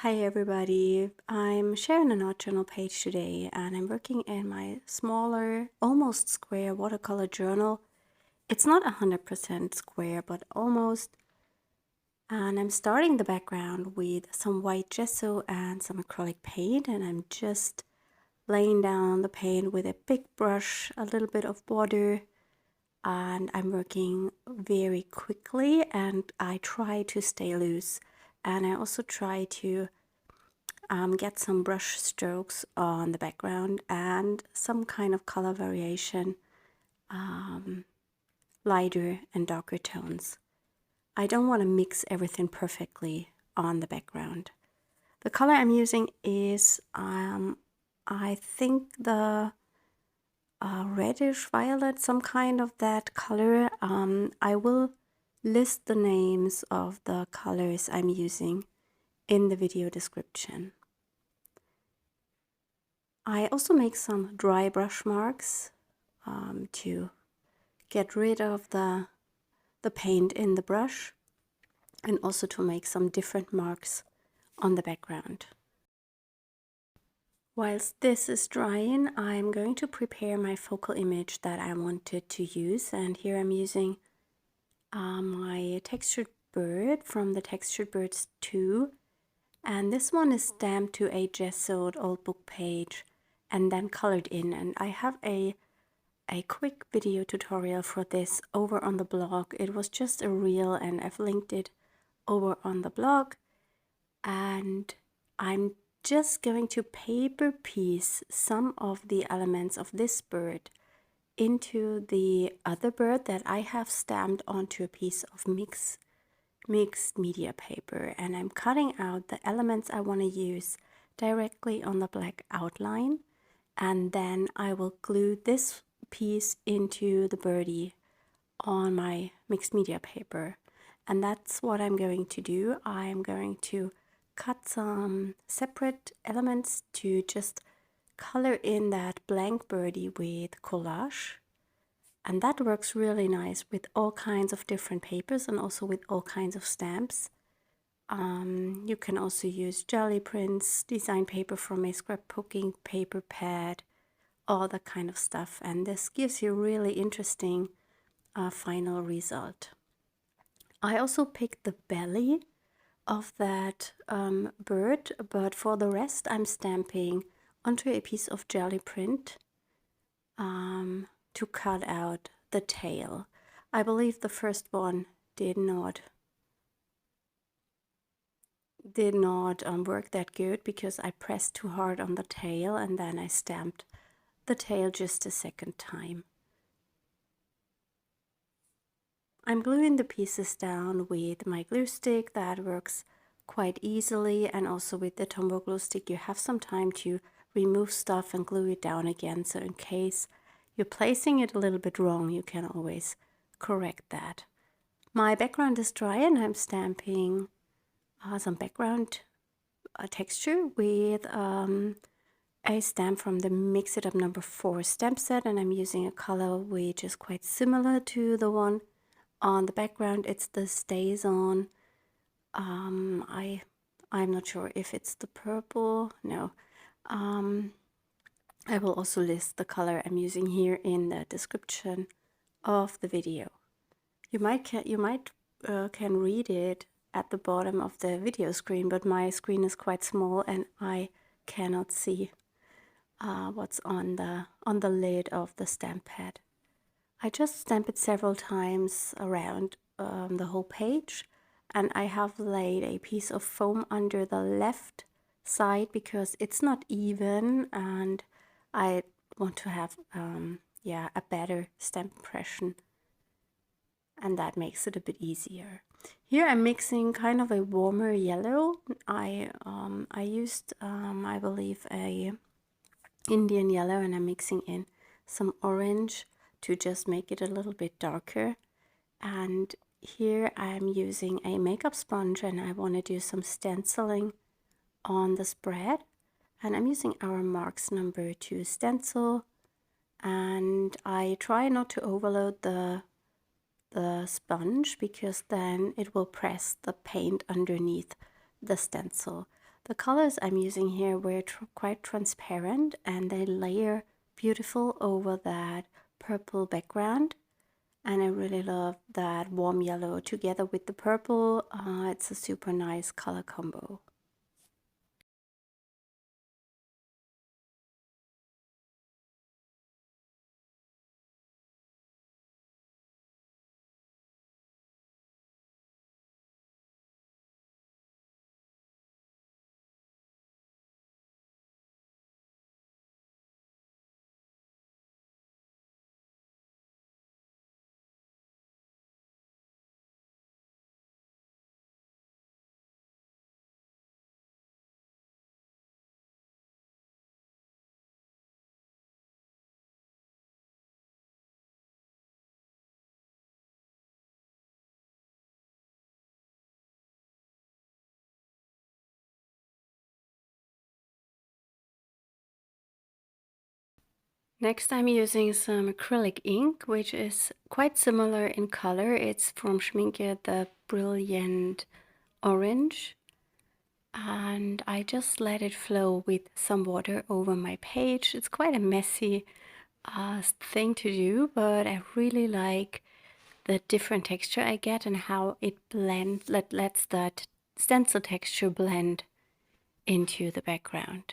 Hi everybody, I'm sharing an art journal page today and I'm working in my smaller, almost square watercolor journal. It's not 100% square, but almost. And I'm starting the background with some white gesso and some acrylic paint, and I'm just laying down the paint with a big brush, a little bit of water, and I'm working very quickly and I try to stay loose. And I also try to get some brush strokes on the background and some kind of color variation, lighter and darker tones. I don't want to mix everything perfectly on the background. The color I'm using is, I think the reddish violet, some kind of that color. I will list the names of the colors I'm using in the video description. I also make some dry brush marks to get rid of the paint in the brush, and also to make some different marks on the background. Whilst this is drying, I'm going to prepare my focal image that I wanted to use, and here I'm using my textured bird from the Textured Birds 2, and this one is stamped to a gessoed old book page and then colored in, and I have a quick video tutorial for this over on the blog. It was just a reel and I've linked it over on the blog, and I'm just going to paper piece some of the elements of this bird into the other bird that I have stamped onto a piece of mixed media paper, and I'm cutting out the elements I want to use directly on the black outline, and then I will glue this piece into the birdie on my mixed media paper. And that's what I'm going to do. I'm going to cut some separate elements to just color in that blank birdie with collage, and that works really nice with all kinds of different papers and also with all kinds of stamps. You can also use jelly prints, design paper from a scrapbooking paper pad, all that kind of stuff, and this gives you really interesting final result. I also picked the belly of that bird, but for the rest I'm stamping onto a piece of jelly print to cut out the tail. I believe the first one did not work that good because I pressed too hard on the tail and then I stamped the tail just a second time. I'm gluing the pieces down with my glue stick. That works quite easily, and also with the Tombow glue stick you have some time to remove stuff and glue it down again, so in case you're placing it a little bit wrong you can always correct that. My background is dry and I'm stamping some background texture with a stamp from the Mix It Up No. 4 stamp set, and I'm using a color which is quite similar to the one on the background. It's the Stays On. I'm not sure if it's the purple. No. I will also list the color I'm using here in the description of the video. You might can read it at the bottom of the video screen, but my screen is quite small and I cannot see what's on the lid of the stamp pad. I just stamp it several times around the whole page, and I have laid a piece of foam under the left side because it's not even and I want to have a better stamp impression, and that makes it a bit easier. Here I'm mixing kind of a warmer yellow. I used I believe a Indian yellow, and I'm mixing in some orange to just make it a little bit darker. And here I'm using a makeup sponge and I want to do some stenciling on the spread, and I'm using our Marks No. 2 stencil, and I try not to overload the sponge because then it will press the paint underneath the stencil. The colors I'm using here were quite transparent and they layer beautiful over that purple background. And I really love that warm yellow together with the purple. It's a super nice color combo. Next, I'm using some acrylic ink, which is quite similar in color. It's from Schmincke, the Brilliant Orange. And I just let it flow with some water over my page. It's quite a messy thing to do, but I really like the different texture I get and how it lets that stencil texture blend into the background.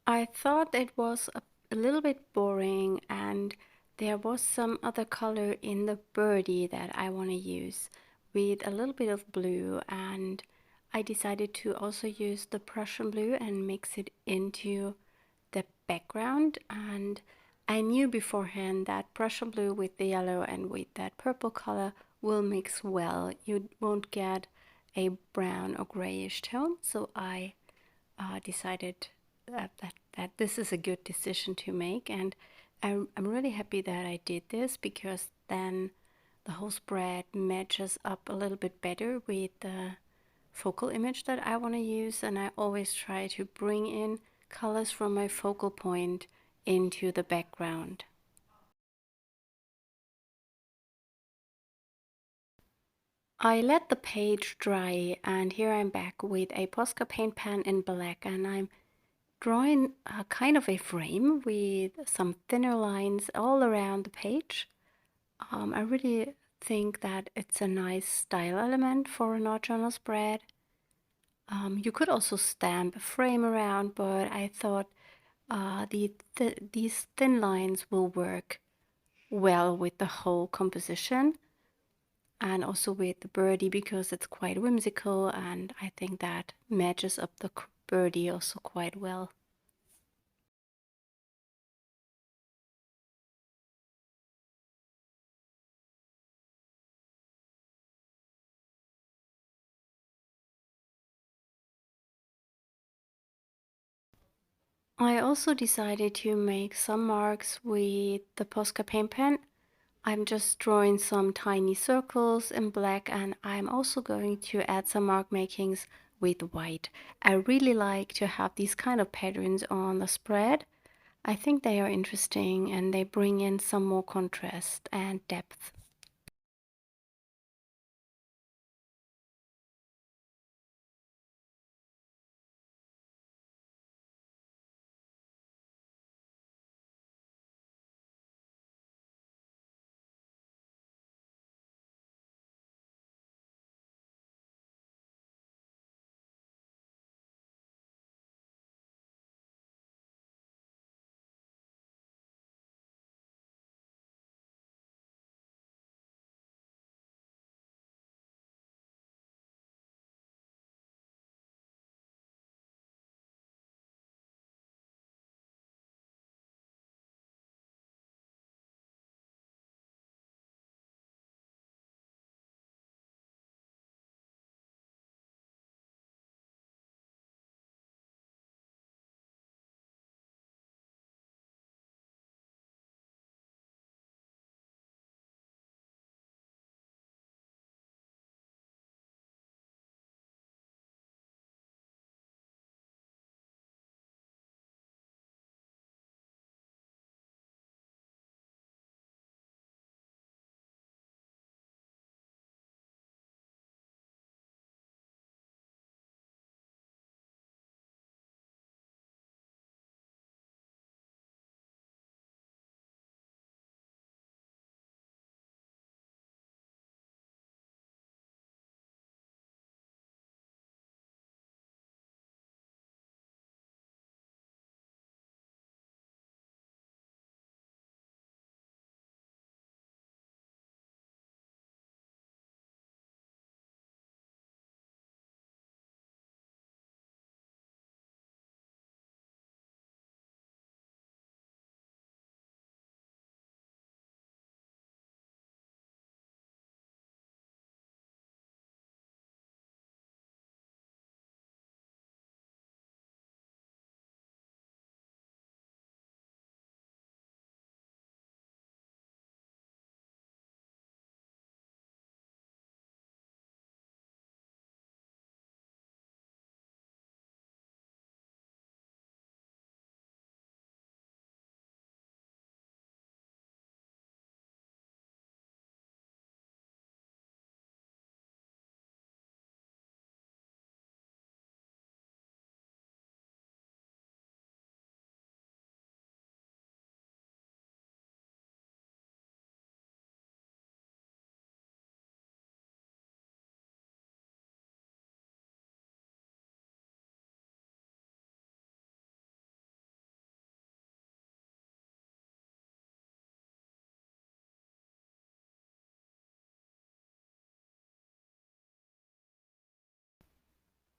I thought it was a little bit boring and there was some other color in the birdie that I want to use with a little bit of blue, and I decided to also use the Prussian blue and mix it into the background. And I knew beforehand that Prussian blue with the yellow and with that purple color will mix well. You won't get a brown or grayish tone, so I decided that this is a good decision to make, and I'm really happy that I did this because then the whole spread matches up a little bit better with the focal image that I want to use, and I always try to bring in colors from my focal point into the background. I let the page dry, and here I'm back with a Posca paint pen in black, and I'm drawing a kind of a frame with some thinner lines all around the page. I really think that it's a nice style element for an art journal spread. You could also stamp a frame around, but I thought these thin lines will work well with the whole composition and also with the birdie because it's quite whimsical, and I think that matches up the birdie also quite well. I also decided to make some marks with the Posca paint pen. I'm just drawing some tiny circles in black, and I'm also going to add some mark makings with white. I really like to have these kind of patterns on the spread. I think they are interesting and they bring in some more contrast and depth.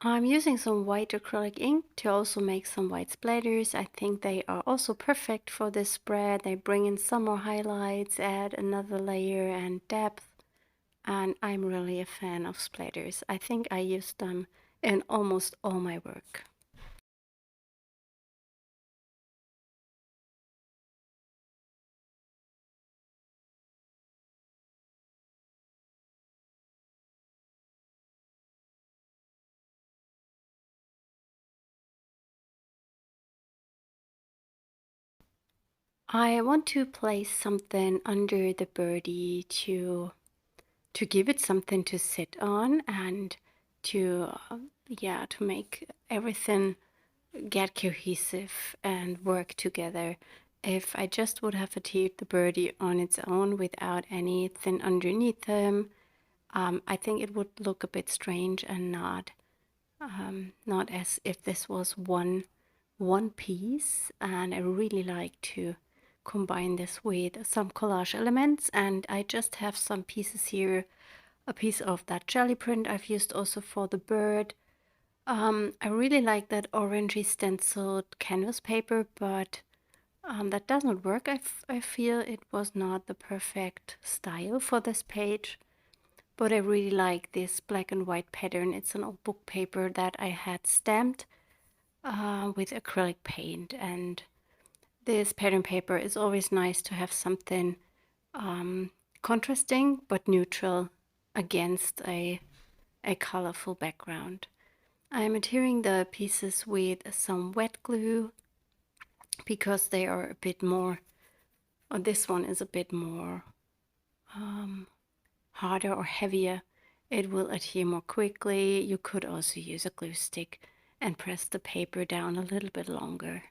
I'm using some white acrylic ink to also make some white splatters. I think they are also perfect for this spread. They bring in some more highlights, add another layer and depth. And I'm really a fan of splatters. I think I use them in almost all my work. I want to place something under the birdie to give it something to sit on and to yeah, to make everything get cohesive and work together. If I just would have achieved the birdie on its own without anything underneath them, I think it would look a bit strange and not as if this was one piece. And I really like to combine this with some collage elements, and I just have some pieces here. A piece of that jelly print I've used also for the bird. I really like that orangey stenciled canvas paper, but that doesn't work. I feel it was not the perfect style for this page, but I really like this black and white pattern. It's an old book paper that I had stamped with acrylic paint, and this pattern paper is always nice to have something contrasting but neutral against a colorful background. I'm adhering the pieces with some wet glue because they are a bit more, or this one is a bit more harder or heavier. It will adhere more quickly. You could also use a glue stick and press the paper down a little bit longer.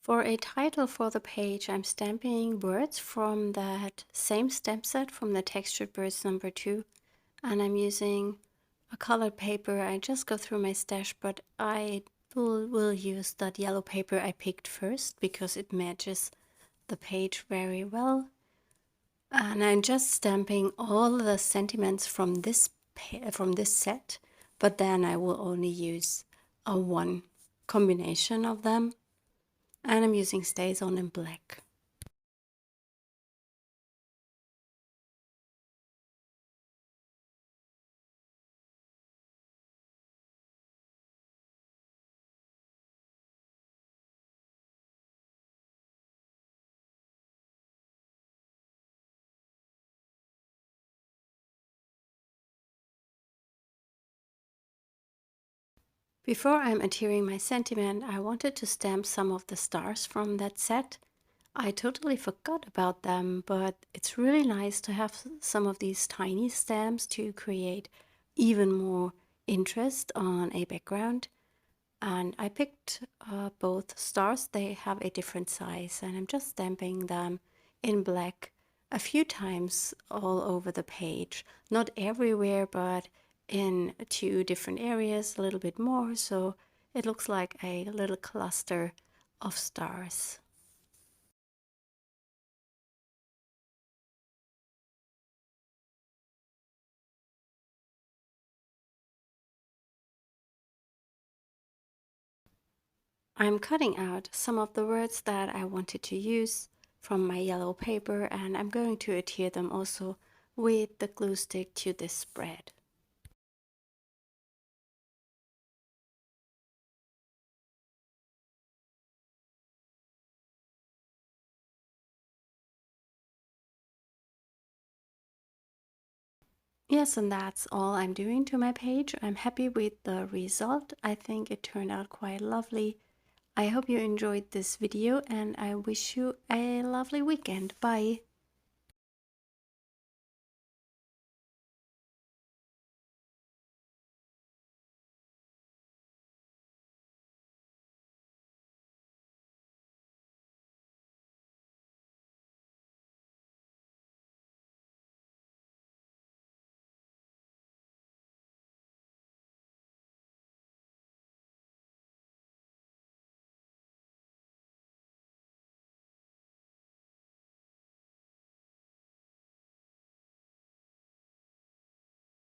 For a title for the page, I'm stamping words from that same stamp set from the Textured Birds #2, and I'm using a colored paper. I just go through my stash, but I will use that yellow paper I picked first because it matches the page very well. And I'm just stamping all the sentiments from this set, but then I will only use a one combination of them. And I'm using StazOn in black. Before I'm adhering my sentiment, I wanted to stamp some of the stars from that set. I totally forgot about them, but it's really nice to have some of these tiny stamps to create even more interest on a background. And I picked both stars. They have a different size, and I'm just stamping them in black a few times all over the page. Not everywhere, but in 2 different areas, a little bit more, so it looks like a little cluster of stars. I'm cutting out some of the words that I wanted to use from my yellow paper, and I'm going to adhere them also with the glue stick to this spread. Yes, and that's all I'm doing to my page. I'm happy with the result. I think it turned out quite lovely. I hope you enjoyed this video, and I wish you a lovely weekend. Bye!